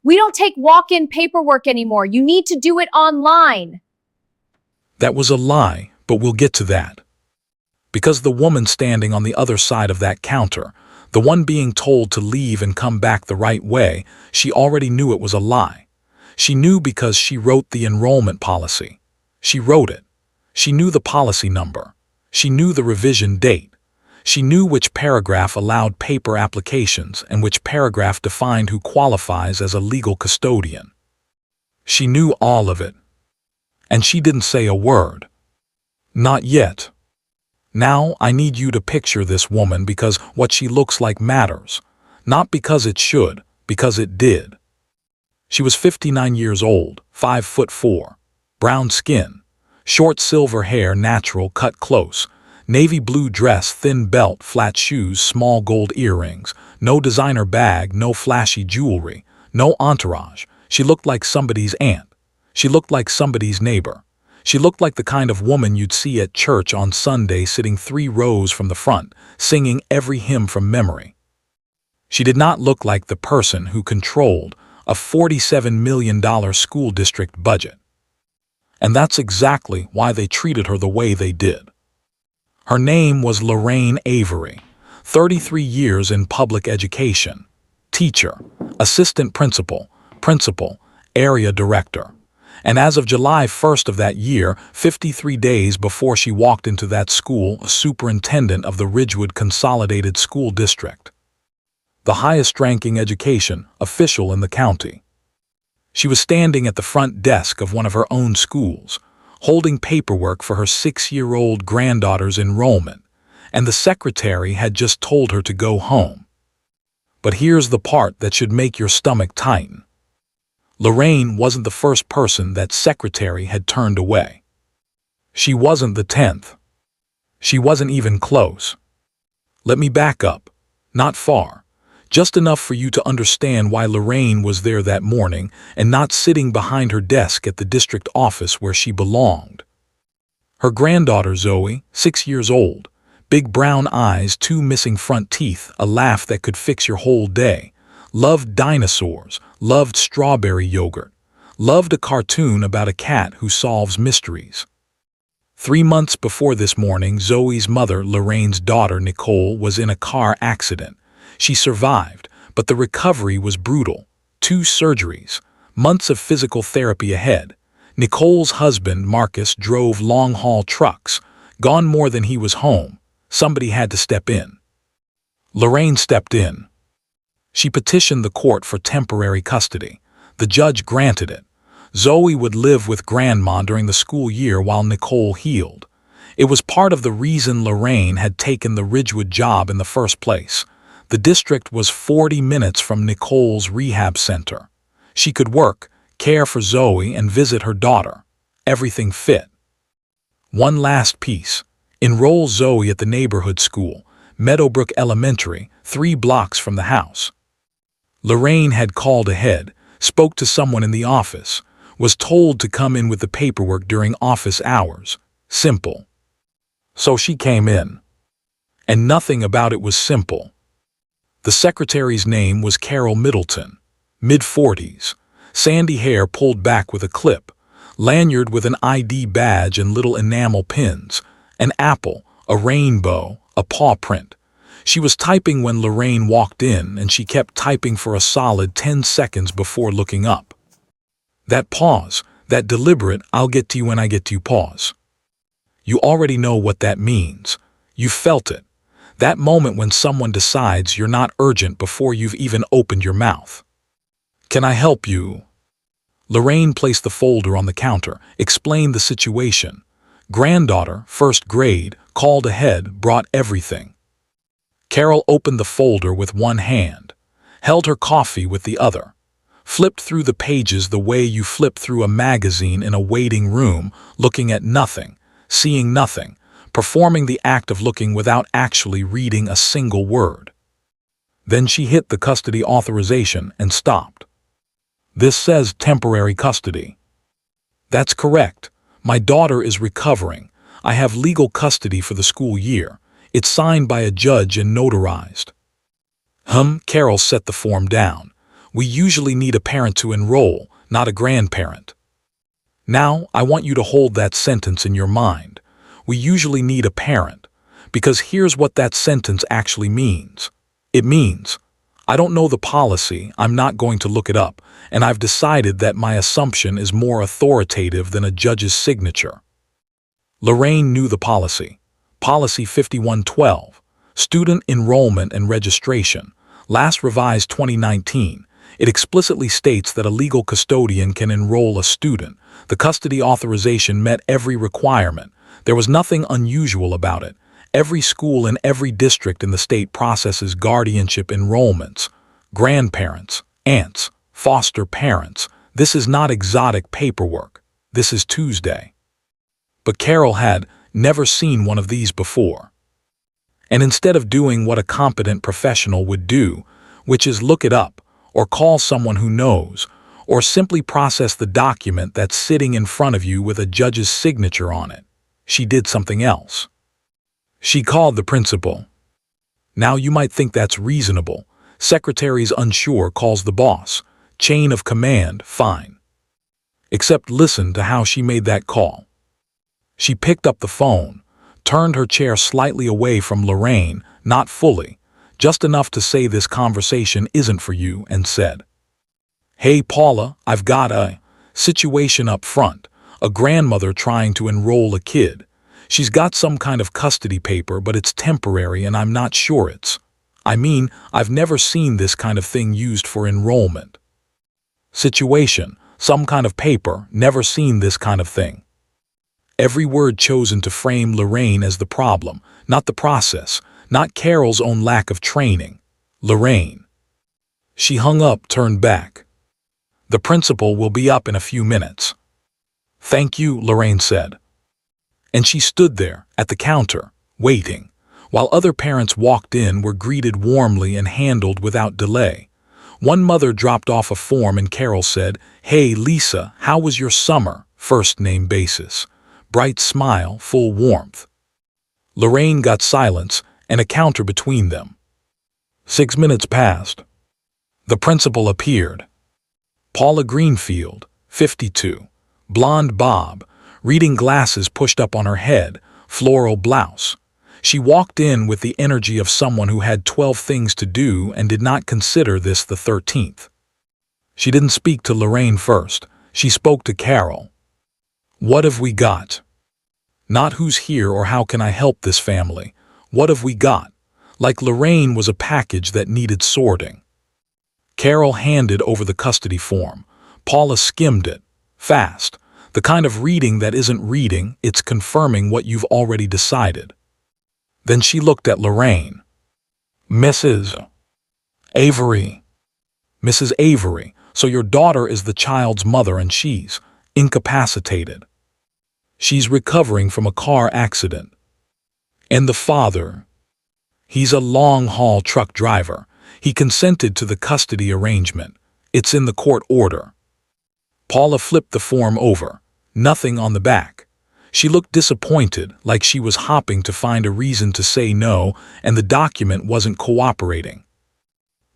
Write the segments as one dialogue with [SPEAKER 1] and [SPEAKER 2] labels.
[SPEAKER 1] We don't take walk-in paperwork anymore. You need to do it online.
[SPEAKER 2] That was a lie, but we'll get to that. Because the woman standing on the other side of that counter, the one being told to leave and come back the right way, she already knew it was a lie. She knew because she wrote the enrollment policy. She wrote it. She knew the policy number. She knew the revision date. She knew which paragraph allowed paper applications and which paragraph defined who qualifies as a legal custodian. She knew all of it. And she didn't say a word. Not yet. Now I need you to picture this woman because what she looks like matters. Not because it should, because it did. She was 59 years old, 5'4", brown skin, short silver hair, natural, cut close, navy blue dress, thin belt, flat shoes, small gold earrings, no designer bag, no flashy jewelry, no entourage. She looked like somebody's aunt. She looked like somebody's neighbor. She looked like the kind of woman you'd see at church on Sunday, sitting 3 rows from the front, singing every hymn from memory. She did not look like the person who controlled a $47 million school district budget. And that's exactly why they treated her the way they did. Her name was Lorraine Avery, 33 years in public education, teacher, assistant principal, area director. And as of July 1st of that year, 53 days before she walked into that school, superintendent of the Ridgewood Consolidated School District, the highest-ranking education official in the county. She was standing at the front desk of one of her own schools, holding paperwork for her 6-year-old granddaughter's enrollment, and the secretary had just told her to go home. But here's the part that should make your stomach tighten. Lorraine wasn't the first person that secretary had turned away. She wasn't the 10th. She wasn't even close. Let me back up. Not far. Just enough for you to understand why Lorraine was there that morning and not sitting behind her desk at the district office where she belonged. Her granddaughter Zoe, 6 years old, big brown eyes, 2 missing front teeth, a laugh that could fix your whole day, loved dinosaurs, loved strawberry yogurt, loved a cartoon about a cat who solves mysteries. 3 months before this morning, Zoe's mother, Lorraine's daughter Nicole, was in a car accident. She survived, but the recovery was brutal. 2 surgeries, months of physical therapy ahead. Nicole's husband, Marcus, drove long-haul trucks, gone more than he was home. Somebody had to step in. Lorraine stepped in. She petitioned the court for temporary custody. The judge granted it. Zoe would live with Grandma during the school year while Nicole healed. It was part of the reason Lorraine had taken the Ridgewood job in the first place. The district was 40 minutes from Nicole's rehab center. She could work, care for Zoe, and visit her daughter. Everything fit. One last piece. Enroll Zoe at the neighborhood school, Meadowbrook Elementary, 3 blocks from the house. Lorraine had called ahead, spoke to someone in the office, was told to come in with the paperwork during office hours. Simple. So she came in. And nothing about it was simple. The secretary's name was Carol Middleton, mid-40s, sandy hair pulled back with a clip, lanyard with an ID badge and little enamel pins, an apple, a rainbow, a paw print. She was typing when Lorraine walked in, and she kept typing for a solid 10 seconds before looking up. That pause, that deliberate "I'll get to you when I get to you" pause. You already know what that means. You felt it. That moment when someone decides you're not urgent before you've even opened your mouth. "Can I help you?" Lorraine placed the folder on the counter, explained the situation. Granddaughter, 1st grade, called ahead, brought everything. Carol opened the folder with one hand, held her coffee with the other, flipped through the pages the way you flip through a magazine in a waiting room, looking at nothing, seeing nothing, performing the act of looking without actually reading a single word. Then she hit the custody authorization and stopped. "This says temporary custody." "That's correct. My daughter is recovering. I have legal custody for the school year. It's signed by a judge and notarized." Carol set the form down. We usually need a parent to enroll, not a grandparent. Now, I want you to hold that sentence in your mind. We usually need a parent, because here's what that sentence actually means. It means, I don't know the policy, I'm not going to look it up, and I've decided that my assumption is more authoritative than a judge's signature. Lorraine knew the policy. Policy 5112, Student Enrollment and Registration, last revised 2019. It explicitly states that a legal custodian can enroll a student. The custody authorization met every requirement. There was nothing unusual about it. Every school in every district in the state processes guardianship enrollments. Grandparents, aunts, foster parents. This is not exotic paperwork. This is Tuesday. But Carol had never seen one of these before. And instead of doing what a competent professional would do, which is look it up, or call someone who knows, or simply process the document that's sitting in front of you with a judge's signature on it, she did something else. She called the principal. Now you might think that's reasonable. Secretary's unsure calls the boss. Chain of command, fine. Except listen to how she made that call. She picked up the phone, turned her chair slightly away from Lorraine, not fully, just enough to say this conversation isn't for you, and said, "Hey Paula, I've got a situation up front, a grandmother trying to enroll a kid. She's got some kind of custody paper, but it's temporary and I'm not sure I've never seen this kind of thing used for enrollment. Situation, some kind of paper, never seen this kind of thing." Every word chosen to frame Lorraine as the problem, not the process, not Carol's own lack of training. Lorraine. She hung up, turned back. "The principal will be up in a few minutes." "Thank you," Lorraine said. And she stood there, at the counter, waiting, while other parents walked in, were greeted warmly and handled without delay. One mother dropped off a form and Carol said, "Hey Lisa, how was your summer?" First name basis. Bright smile, full warmth. Lorraine got silence and a counter between them. 6 minutes passed. The principal appeared. Paula Greenfield, 52, blonde bob, reading glasses pushed up on her head, floral blouse. She walked in with the energy of someone who had 12 things to do and did not consider this the 13th. She didn't speak to Lorraine first. She spoke to Carol. "What have we got?" Not who's here or how can I help this family. What have we got? Like Lorraine was a package that needed sorting. Carol handed over the custody form. Paula skimmed it. Fast. The kind of reading that isn't reading, it's confirming what you've already decided. Then she looked at Lorraine. "Mrs. Avery." "Mrs. Avery, so your daughter is the child's mother and she's incapacitated. She's recovering from a car accident. And the father? He's a long-haul truck driver. He consented to the custody arrangement. It's in the court order." Paula flipped the form over. Nothing on the back. She looked disappointed, like she was hopping to find a reason to say no, and the document wasn't cooperating.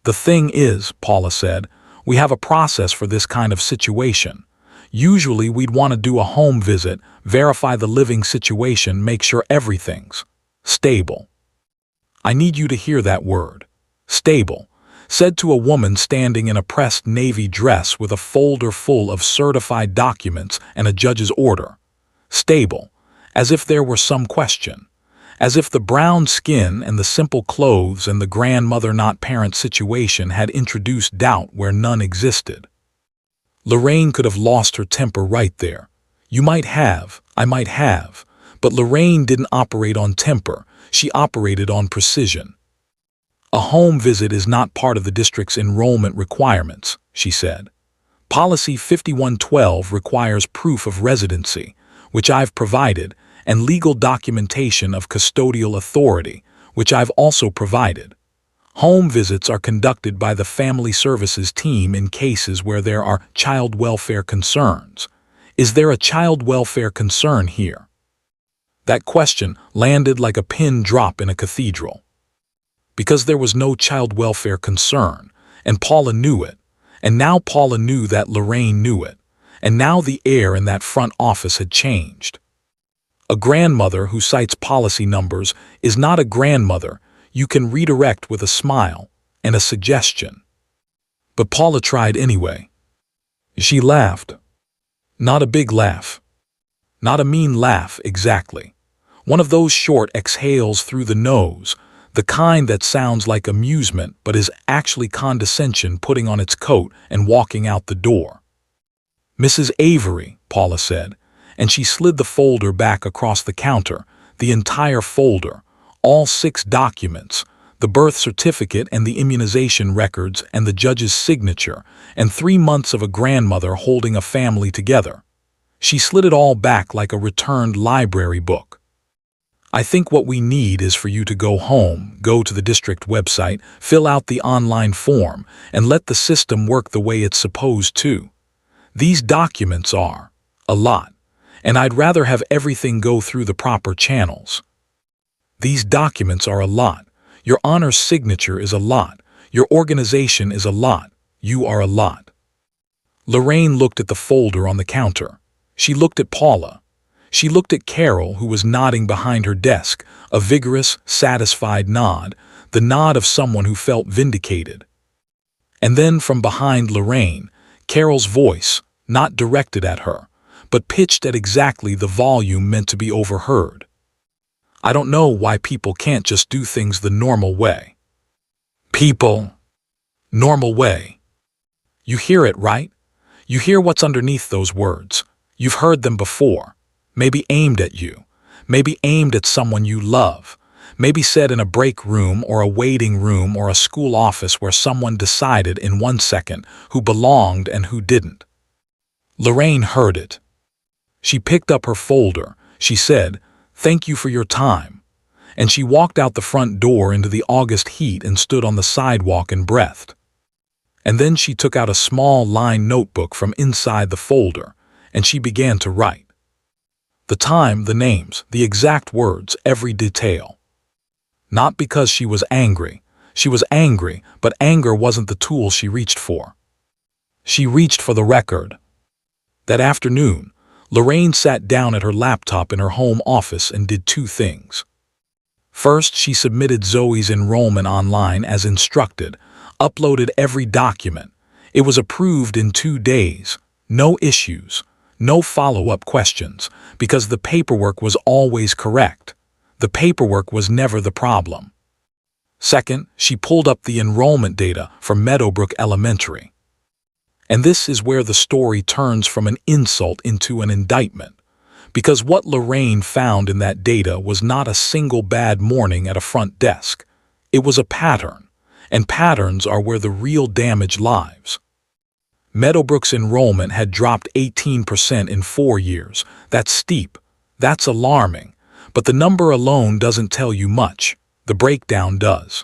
[SPEAKER 2] "The thing is," Paula said, "we have a process for this kind of situation. Usually we'd want to do a home visit, verify the living situation, make sure everything's stable." I need you to hear that word. Stable. Said to a woman standing in a pressed navy dress with a folder full of certified documents and a judge's order. Stable. As if there were some question. As if the brown skin and the simple clothes and the grandmother not parent situation had introduced doubt where none existed. Lorraine could have lost her temper right there. You might have, I might have, but Lorraine didn't operate on temper, she operated on precision. "A home visit is not part of the district's enrollment requirements," she said. "Policy 5112 requires proof of residency, which I've provided, and legal documentation of custodial authority, which I've also provided. Home visits are conducted by the Family Services team in cases where there are child welfare concerns. Is there a child welfare concern here?" That question landed like a pin drop in a cathedral. Because there was no child welfare concern, and Paula knew it. And now Paula knew that Lorraine knew it, and now the air in that front office had changed. A grandmother who cites policy numbers is not a grandmother you can redirect with a smile and a suggestion. But Paula tried anyway. She laughed. Not a big laugh. Not a mean laugh, exactly. One of those short exhales through the nose, the kind that sounds like amusement but is actually condescension putting on its coat and walking out the door. "Mrs. Avery," Paula said, and she slid the folder back across the counter, the entire folder, all 6 documents, the birth certificate and the immunization records and the judge's signature, and 3 months of a grandmother holding a family together. She slid it all back like a returned library book. "I think what we need is for you to go home, go to the district website, fill out the online form, and let the system work the way it's supposed to. These documents are a lot, and I'd rather have everything go through the proper channels. These documents are a lot. Your honor's signature is a lot. Your organization is a lot. You are a lot." Lorraine looked at the folder on the counter. She looked at Paula. She looked at Carol, who was nodding behind her desk, a vigorous, satisfied nod, the nod of someone who felt vindicated. And then from behind Lorraine, Carol's voice, not directed at her, but pitched at exactly the volume meant to be overheard. "I don't know why people can't just do things the normal way." People. Normal way. You hear it, right? You hear what's underneath those words. You've heard them before. Maybe aimed at you. Maybe aimed at someone you love. Maybe said in a break room or a waiting room or a school office where someone decided in 1 second who belonged and who didn't. Lorraine heard it. She picked up her folder. She said, "Thank you for your time." And she walked out the front door into the August heat and stood on the sidewalk and breathed. And then she took out a small lined notebook from inside the folder, and she began to write. The time, the names, the exact words, every detail. Not because she was angry. She was angry, but anger wasn't the tool she reached for. She reached for the record. That afternoon, Lorraine sat down at her laptop in her home office and did 2 things. First, she submitted Zoe's enrollment online as instructed, uploaded every document. It was approved in 2 days. No issues, no follow-up questions, because the paperwork was always correct. The paperwork was never the problem. Second, she pulled up the enrollment data for Meadowbrook Elementary. And this is where the story turns from an insult into an indictment, because what Lorraine found in that data was not a single bad morning at a front desk. It was a pattern, and patterns are where the real damage lies. Meadowbrook's enrollment had dropped 18% in 4 years. That's steep. That's alarming. But the number alone doesn't tell you much. The breakdown does.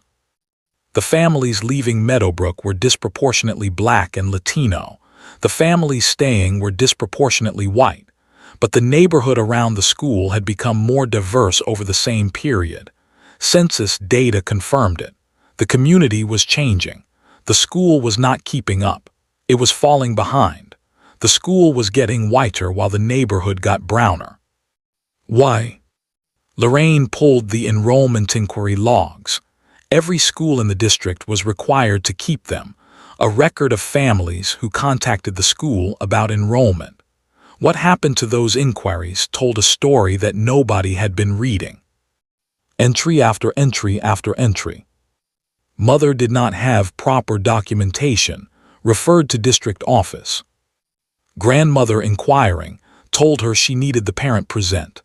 [SPEAKER 2] The families leaving Meadowbrook were disproportionately Black and Latino. The families staying were disproportionately white. But the neighborhood around the school had become more diverse over the same period. Census data confirmed it. The community was changing. The school was not keeping up. It was falling behind. The school was getting whiter while the neighborhood got browner. Why? Lorraine pulled the enrollment inquiry logs. Every school in the district was required to keep them, a record of families who contacted the school about enrollment. What happened to those inquiries told a story that nobody had been reading. Entry after entry after entry. Mother did not have proper documentation, referred to district office. Grandmother inquiring, told her she needed the parent present.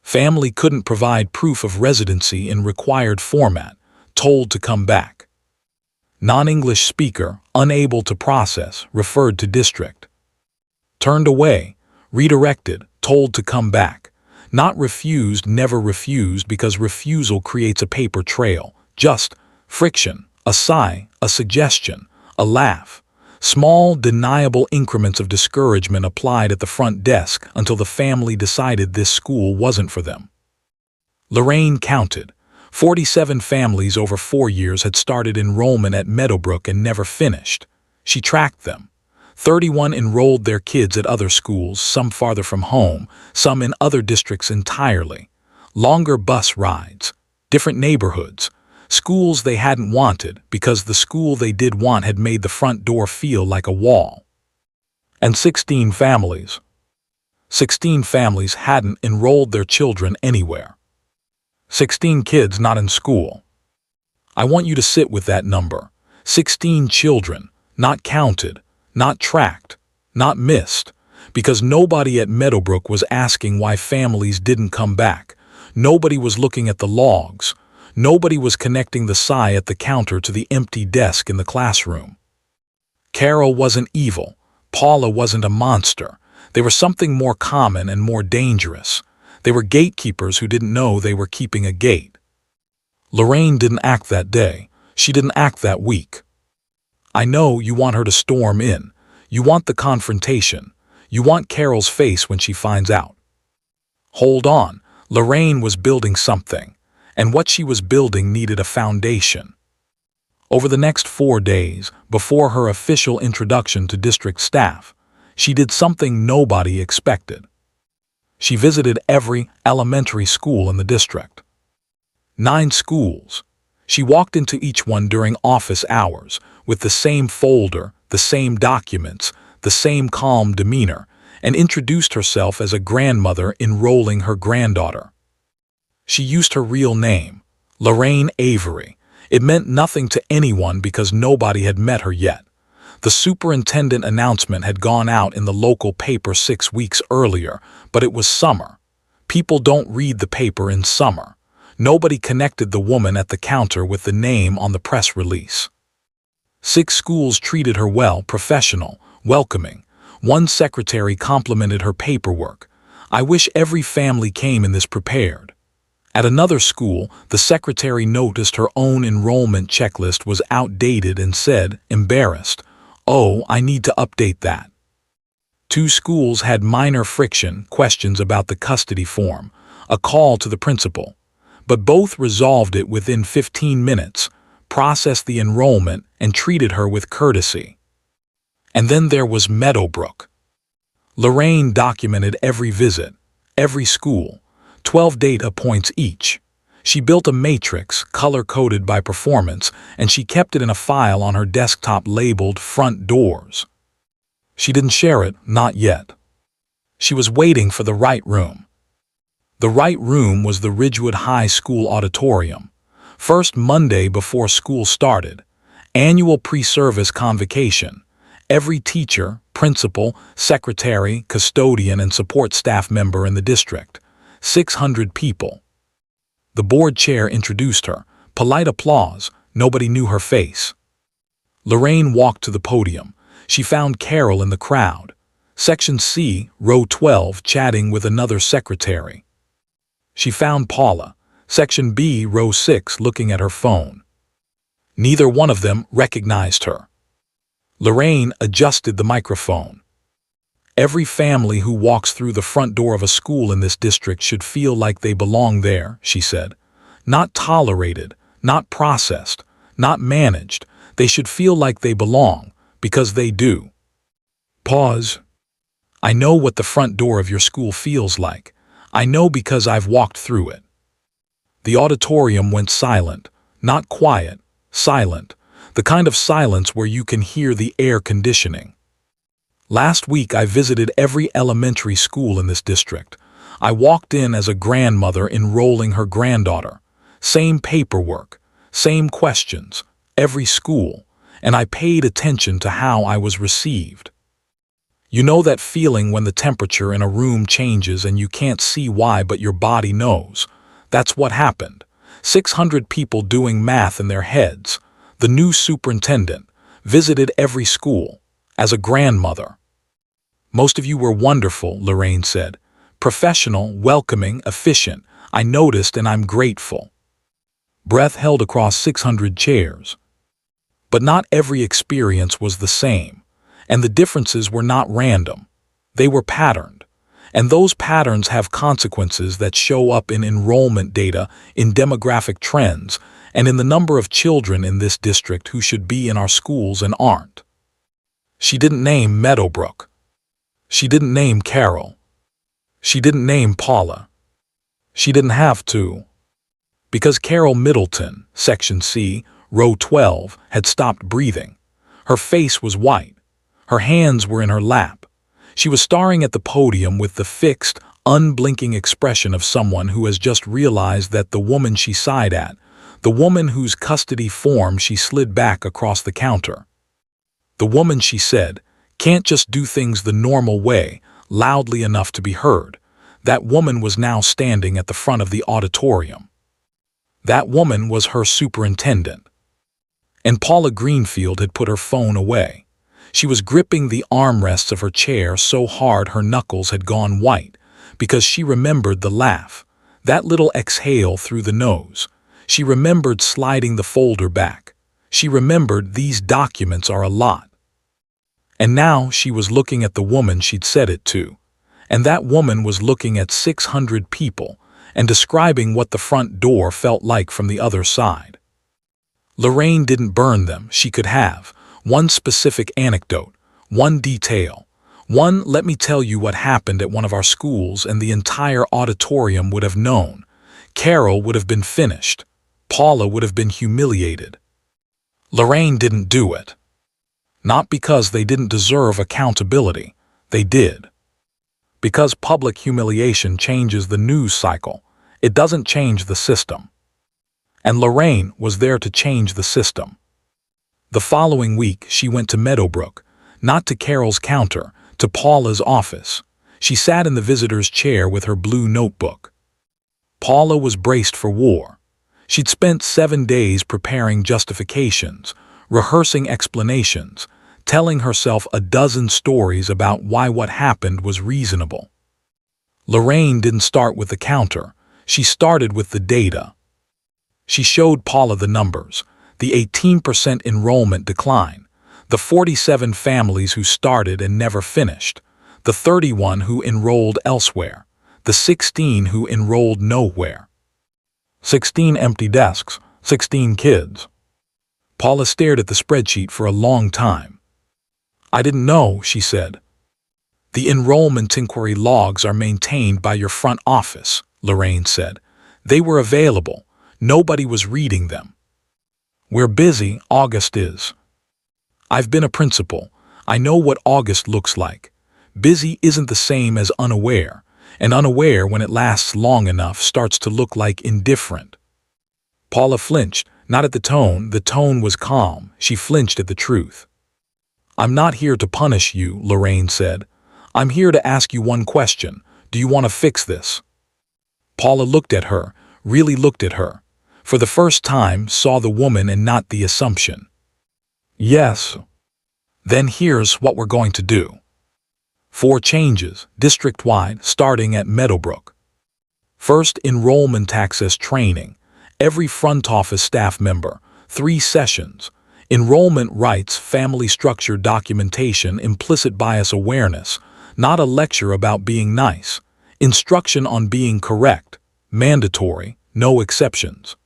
[SPEAKER 2] Family couldn't provide proof of residency in required format, told to come back. Non-English speaker, unable to process, referred to district. Turned away, redirected, told to come back. Not refused, never refused, because refusal creates a paper trail. Just friction, a sigh, a suggestion, a laugh. Small, deniable increments of discouragement applied at the front desk until the family decided this school wasn't for them. Lorraine counted. 47 families over 4 years had started enrollment at Meadowbrook and never finished. She tracked them. 31 enrolled their kids at other schools, some farther from home, some in other districts entirely. Longer bus rides, different neighborhoods, schools they hadn't wanted because the school they did want had made the front door feel like a wall. And 16 families. 16 families hadn't enrolled their children anywhere. 16 kids not in school. I want you to sit with that number. 16 children, not counted, not tracked, not missed, because nobody at Meadowbrook was asking why families didn't come back. Nobody was looking at the logs. Nobody was connecting the sigh at the counter to the empty desk in the classroom. Carol wasn't evil. Paula wasn't a monster. They were something more common and more dangerous. They were gatekeepers who didn't know they were keeping a gate. Lorraine didn't act that day. She didn't act that week. I know you want her to storm in. You want the confrontation. You want Carol's face when she finds out. Hold on. Lorraine was building something, and what she was building needed a foundation. Over the next 4 days, before her official introduction to district staff, she did something nobody expected. She visited every elementary school in the district. 9 schools. She walked into each one during office hours, with the same folder, the same documents, the same calm demeanor, and introduced herself as a grandmother enrolling her granddaughter. She used her real name, Lorraine Avery. It meant nothing to anyone because nobody had met her yet. The superintendent announcement had gone out in the local paper 6 weeks earlier, but it was summer. People don't read the paper in summer. Nobody connected the woman at the counter with the name on the press release. 6 schools treated her well, professional, welcoming. 1 secretary complimented her paperwork. I wish every family came in this prepared. At another school, the secretary noticed her own enrollment checklist was outdated and said, embarrassed, "Oh, I need to update that." 2 schools had minor friction, questions about the custody form, a call to the principal. But both resolved it within 15 minutes, processed the enrollment, and treated her with courtesy. And then there was Meadowbrook. Lorraine documented every visit, every school, 12 data points each. She built a matrix, color-coded by performance, and she kept it in a file on her desktop labeled Front Doors. She didn't share it, not yet. She was waiting for the right room. The right room was the Ridgewood High School auditorium. First Monday before school started. Annual pre-service convocation. Every teacher, principal, secretary, custodian, and support staff member in the district. 600 people. The board chair introduced her. Polite applause. Nobody knew her face. Lorraine walked to the podium. She found Carol in the crowd. Section C, row 12, chatting with another secretary. She found Paula, Section B, row 6, looking at her phone. Neither one of them recognized her. Lorraine adjusted the microphone. Every family who walks through the front door of a school in this district should feel like they belong there, she said. Not tolerated, not processed, not managed. They should feel like they belong, because they do. Pause. I know what the front door of your school feels like. I know because I've walked through it. The auditorium went silent, not quiet, silent, the kind of silence where you can hear the air conditioning. Last week I visited every elementary school in this district. I walked in as a grandmother enrolling her granddaughter. Same paperwork, same questions, every school, and I paid attention to how I was received. You know that feeling when the temperature in a room changes and you can't see why but your body knows? That's what happened. 600 people doing math in their heads. The new superintendent visited every school as a grandmother. Most of you were wonderful, Lorraine said. Professional, welcoming, efficient. I noticed and I'm grateful. Breath held across 600 chairs. But not every experience was the same. And the differences were not random. They were patterned. And those patterns have consequences that show up in enrollment data, in demographic trends, and in the number of children in this district who should be in our schools and aren't. She didn't name Meadowbrook. She didn't name Carol. She didn't name Paula. She didn't have to. Because Carol Middleton, Section C, Row 12, had stopped breathing. Her face was white. Her hands were in her lap. She was staring at the podium with the fixed, unblinking expression of someone who has just realized that the woman she sighed at, the woman whose custody form she slid back across the counter. The woman, she said, can't just do things the normal way, loudly enough to be heard. That woman was now standing at the front of the auditorium. That woman was her superintendent. And Paula Greenfield had put her phone away. She was gripping the armrests of her chair so hard her knuckles had gone white, because she remembered the laugh, that little exhale through the nose. She remembered sliding the folder back. She remembered these documents are a lot. And now she was looking at the woman she'd said it to. And that woman was looking at 600 people and describing what the front door felt like from the other side. Lorraine didn't burn them. She could have one specific anecdote, one detail, one let me tell you what happened at one of our schools, and the entire auditorium would have known. Carol would have been finished. Paula would have been humiliated. Lorraine didn't do it. Not because they didn't deserve accountability. They did. Because public humiliation changes the news cycle, it doesn't change the system. And Lorraine was there to change the system. The following week, she went to Meadowbrook, not to Carol's counter, to Paula's office. She sat in the visitor's chair with her blue notebook. Paula was braced for war. She'd spent 7 days preparing justifications, rehearsing explanations, telling herself a dozen stories about why what happened was reasonable. Lorraine didn't start with the counter. She started with the data. She showed Paula the numbers, the 18% enrollment decline, the 47 families who started and never finished, the 31 who enrolled elsewhere, the 16 who enrolled nowhere. 16 empty desks, 16 kids. Paula stared at the spreadsheet for a long time. I didn't know, she said. The enrollment inquiry logs are maintained by your front office, Lorraine said. They were available. Nobody was reading them. We're busy, August is. I've been a principal. I know what August looks like. Busy isn't the same as unaware, and unaware, when it lasts long enough, starts to look like indifferent. Paula flinched, not at the tone was calm. She flinched at the truth. I'm not here to punish you, Lorraine said. I'm here to ask you one question. Do you want to fix this? Paula looked at her, really looked at her. For the first time, saw the woman and not the assumption. Yes. Then here's what we're going to do. 4 changes, district-wide, starting at Meadowbrook. First, enrollment access training. Every front office staff member, 3 sessions. Enrollment rights, family structure documentation, implicit bias awareness. Not a lecture about being nice. Instruction on being correct. Mandatory, no exceptions.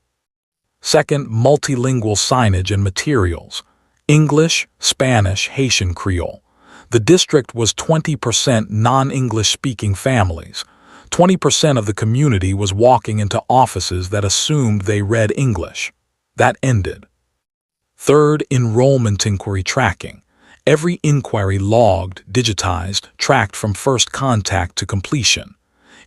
[SPEAKER 2] Second, multilingual signage and materials. English, Spanish, Haitian Creole. The district was 20% non-English speaking families. 20% of the community was walking into offices that assumed they read English. That ended. Third, enrollment inquiry tracking. Every inquiry logged, digitized, tracked from first contact to completion.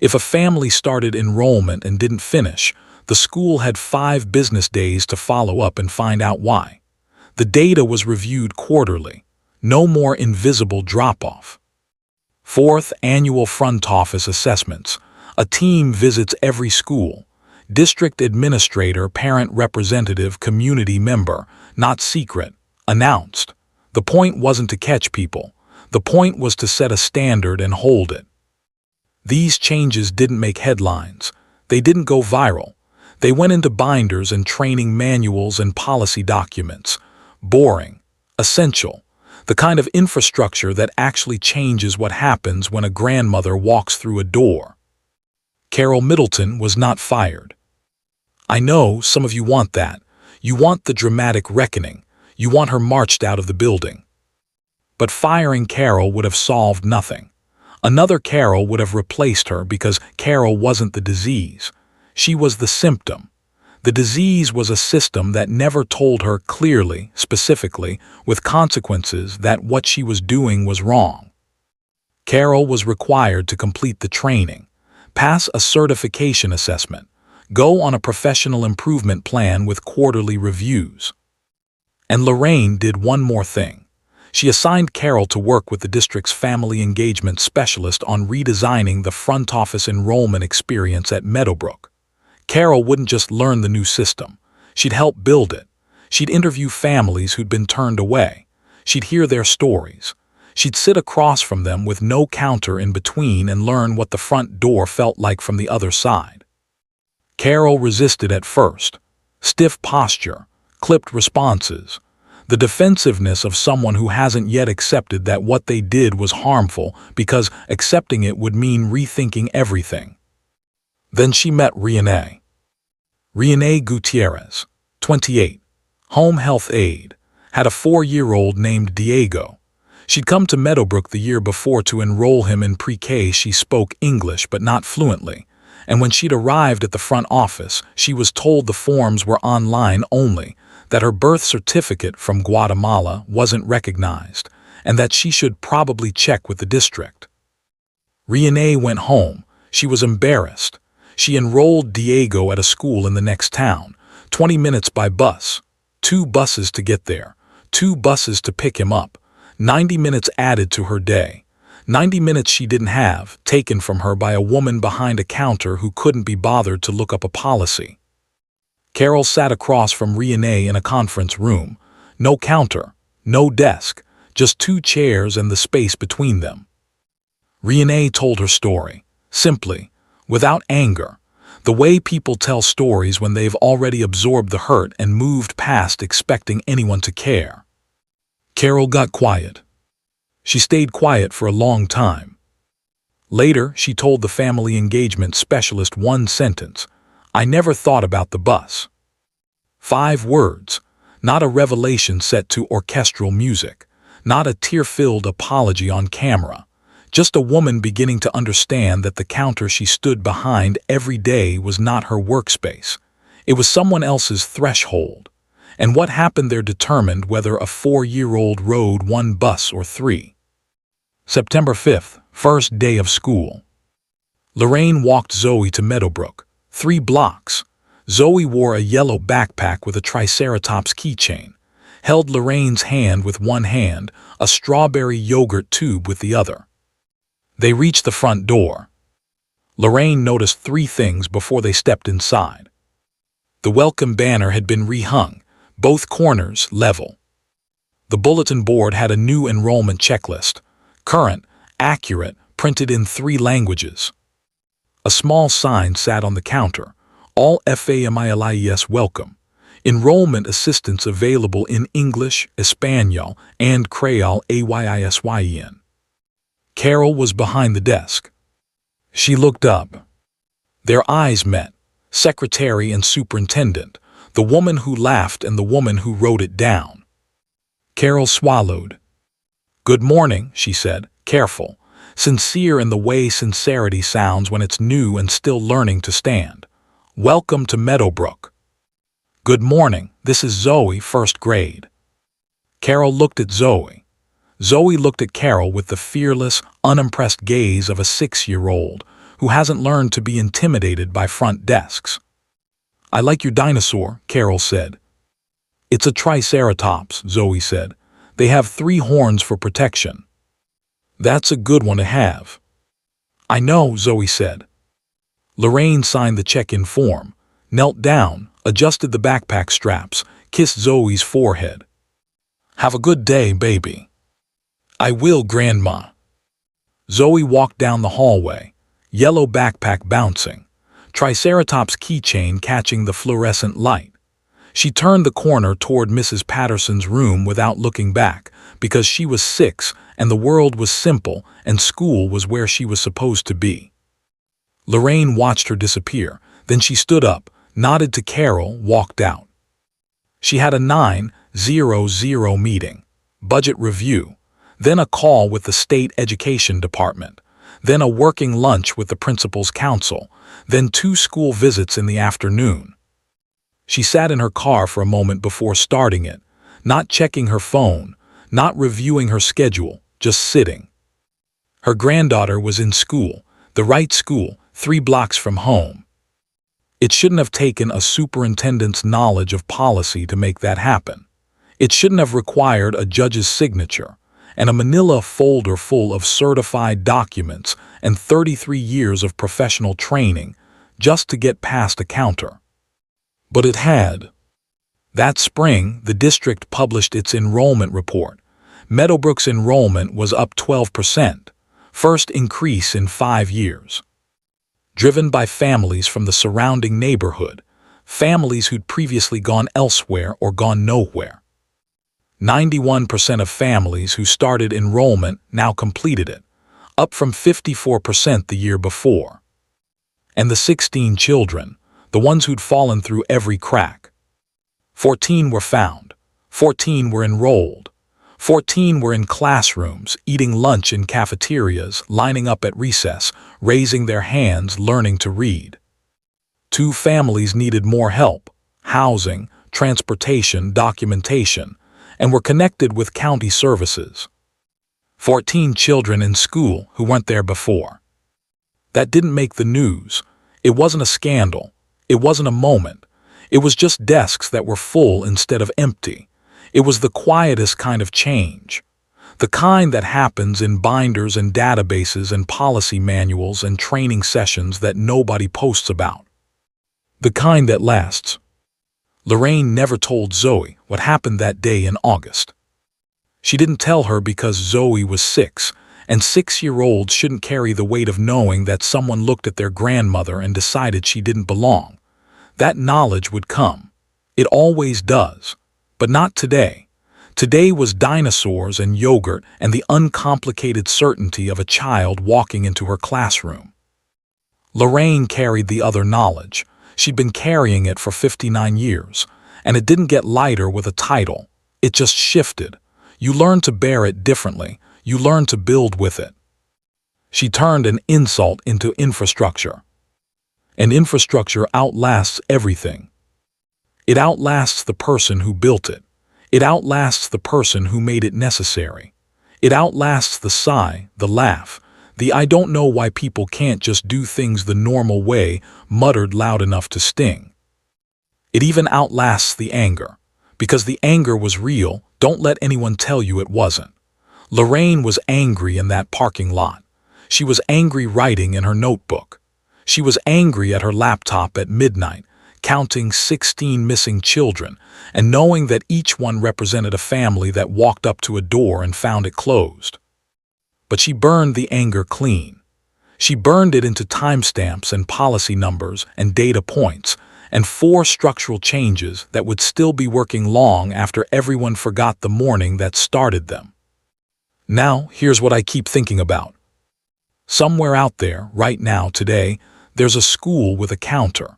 [SPEAKER 2] If a family started enrollment and didn't finish, the school had 5 business days to follow up and find out why. The data was reviewed quarterly. No more invisible drop-off. Fourth, annual front office assessments. A team visits every school. District administrator, parent representative, community member, not secret, announced. The point wasn't to catch people. The point was to set a standard and hold it. These changes didn't make headlines. They didn't go viral. They went into binders and training manuals and policy documents. Boring. Essential. The kind of infrastructure that actually changes what happens when a grandmother walks through a door. Carol Middleton was not fired. I know some of you want that. You want the dramatic reckoning. You want her marched out of the building. But firing Carol would have solved nothing. Another Carol would have replaced her because Carol wasn't the disease. She was the symptom. The disease was a system that never told her clearly, specifically, with consequences that what she was doing was wrong. Carol was required to complete the training, pass a certification assessment, go on a professional improvement plan with quarterly reviews. And Lorraine did one more thing. She assigned Carol to work with the district's family engagement specialist on redesigning the front office enrollment experience at Meadowbrook. Carol wouldn't just learn the new system. She'd help build it. She'd interview families who'd been turned away. She'd hear their stories. She'd sit across from them with no counter in between and learn what the front door felt like from the other side. Carol resisted at first. Stiff posture, clipped responses, the defensiveness of someone who hasn't yet accepted that what they did was harmful because accepting it would mean rethinking everything. Then she met Renee. Renee Gutierrez, 28, home health aide, had a 4-year-old named Diego. She'd come to Meadowbrook the year before to enroll him in pre-K. She spoke English but not fluently, and when she'd arrived at the front office, she was told the forms were online only, that her birth certificate from Guatemala wasn't recognized, and that she should probably check with the district. Renee went home. She was embarrassed. She enrolled Diego at a school in the next town, 20 minutes by bus, 2 buses to get there, 2 buses to pick him up, 90 minutes added to her day, 90 minutes she didn't have, taken from her by a woman behind a counter who couldn't be bothered to look up a policy. Carol sat across from Renee in a conference room. No counter, no desk, just 2 chairs and the space between them. Renee told her story, simply, without anger, the way people tell stories when they've already absorbed the hurt and moved past expecting anyone to care. Carol got quiet. She stayed quiet for a long time. Later, she told the family engagement specialist one sentence, "I never thought about the bus." 5 words, not a revelation set to orchestral music, not a tear-filled apology on camera, just a woman beginning to understand that the counter she stood behind every day was not her workspace. It was someone else's threshold, and what happened there determined whether a 4-year-old rode 1 bus or 3. September 5th, first day of school. Lorraine walked Zoe to Meadowbrook, 3 blocks. Zoe wore a yellow backpack with a Triceratops keychain, held Lorraine's hand with one hand, a strawberry yogurt tube with the other. They reached the front door. Lorraine noticed 3 things before they stepped inside. The welcome banner had been rehung, both corners level. The bulletin board had a new enrollment checklist, current, accurate, printed in 3 languages. A small sign sat on the counter, all FAMILIES welcome. Enrollment assistance available in English, Espanol, and Creole AYISYN. Carol was behind the desk. She looked up. Their eyes met, secretary and superintendent, the woman who laughed and the woman who wrote it down. Carol swallowed. "Good morning," she said, careful, sincere in the way sincerity sounds when it's new and still learning to stand. "Welcome to Meadowbrook." "Good morning, this is Zoe, 1st grade." Carol looked at Zoe. Zoe looked at Carol with the fearless, unimpressed gaze of a 6-year-old who hasn't learned to be intimidated by front desks. "I like your dinosaur," Carol said. "It's a Triceratops," Zoe said. "They have 3 horns for protection." "That's a good one to have." "I know," Zoe said. Lorraine signed the check-in form, knelt down, adjusted the backpack straps, kissed Zoe's forehead. "Have a good day, baby." "I will, Grandma." Zoe walked down the hallway, yellow backpack bouncing, Triceratops keychain catching the fluorescent light. She turned the corner toward Mrs. Patterson's room without looking back, because she was 6 and the world was simple and school was where she was supposed to be. Lorraine watched her disappear, then she stood up, nodded to Carol, walked out. She had a 9:00 meeting, budget review. then a call with the state education department, then a working lunch with the principal's council, then 2 school visits in the afternoon. She sat in her car for a moment before starting it, not checking her phone, not reviewing her schedule, just sitting. Her granddaughter was in school, the right school, 3 blocks from home. It shouldn't have taken a superintendent's knowledge of policy to make that happen. It shouldn't have required a judge's signature and a manila folder full of certified documents and 33 years of professional training just to get past a counter. But it had. That spring, the district published its enrollment report. Meadowbrook's enrollment was up 12%, first increase in 5 years. Driven by families from the surrounding neighborhood, families who'd previously gone elsewhere or gone nowhere. 91% of families who started enrollment now completed it, up from 54% the year before. And the 16 children, the ones who'd fallen through every crack. 14 were found, 14 were enrolled, 14 were in classrooms, eating lunch in cafeterias, lining up at recess, raising their hands, learning to read. 2 families needed more help, housing, transportation, documentation, and were connected with county services. 14 children in school who weren't there before. That didn't make the news. It wasn't a scandal. It wasn't a moment. It was just desks that were full instead of empty. It was the quietest kind of change. The kind that happens in binders and databases and policy manuals and training sessions that nobody posts about. The kind that lasts. Lorraine never told Zoe what happened that day in August. She didn't tell her because Zoe was 6, and 6-year-olds shouldn't carry the weight of knowing that someone looked at their grandmother and decided she didn't belong. That knowledge would come. It always does. But not today. Today was dinosaurs and yogurt and the uncomplicated certainty of a child walking into her classroom. Lorraine carried the other knowledge. She'd been carrying it for 59 years, and it didn't get lighter with a title. It just shifted. You learn to bear it differently. You learn to build with it. She turned an insult into infrastructure. And infrastructure outlasts everything. It outlasts the person who built it. It outlasts the person who made it necessary. It outlasts the sigh, the laugh, the "I don't know why people can't just do things the normal way" muttered loud enough to sting. It even outlasts the anger. Because the anger was real, don't let anyone tell you it wasn't. Lorraine was angry in that parking lot. She was angry writing in her notebook. She was angry at her laptop at midnight, counting 16 missing children and knowing that each one represented a family that walked up to a door and found it closed. But she burned the anger clean. She burned it into timestamps and policy numbers and data points and 4 structural changes that would still be working long after everyone forgot the morning that started them. Now, here's what I keep thinking about. Somewhere out there, right now, today, there's a school with a counter.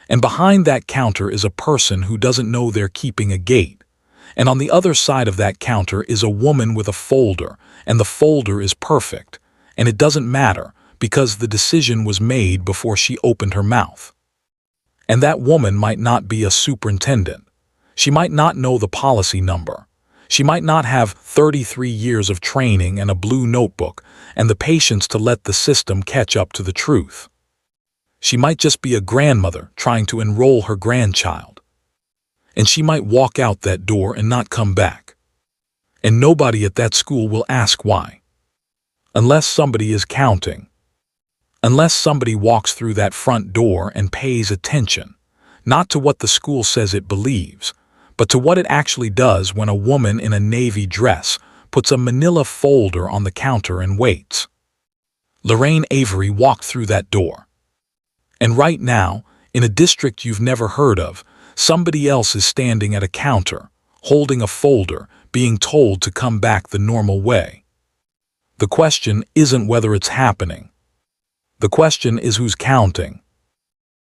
[SPEAKER 2] And behind that counter is a person who doesn't know they're keeping a gate. And on the other side of that counter is a woman with a folder, and the folder is perfect. And it doesn't matter, because the decision was made before she opened her mouth. And that woman might not be a superintendent. She might not know the policy number. She might not have 33 years of training and a blue notebook and the patience to let the system catch up to the truth. She might just be a grandmother trying to enroll her grandchild. And she might walk out that door and not come back. And nobody at that school will ask why. Unless somebody is counting. Unless somebody walks through that front door and pays attention, not to what the school says it believes, but to what it actually does when a woman in a navy dress puts a manila folder on the counter and waits. Lorraine Avery walked through that door. And right now, in a district you've never heard of, somebody else is standing at a counter, holding a folder, being told to come back the normal way. The question isn't whether it's happening. The question is who's counting.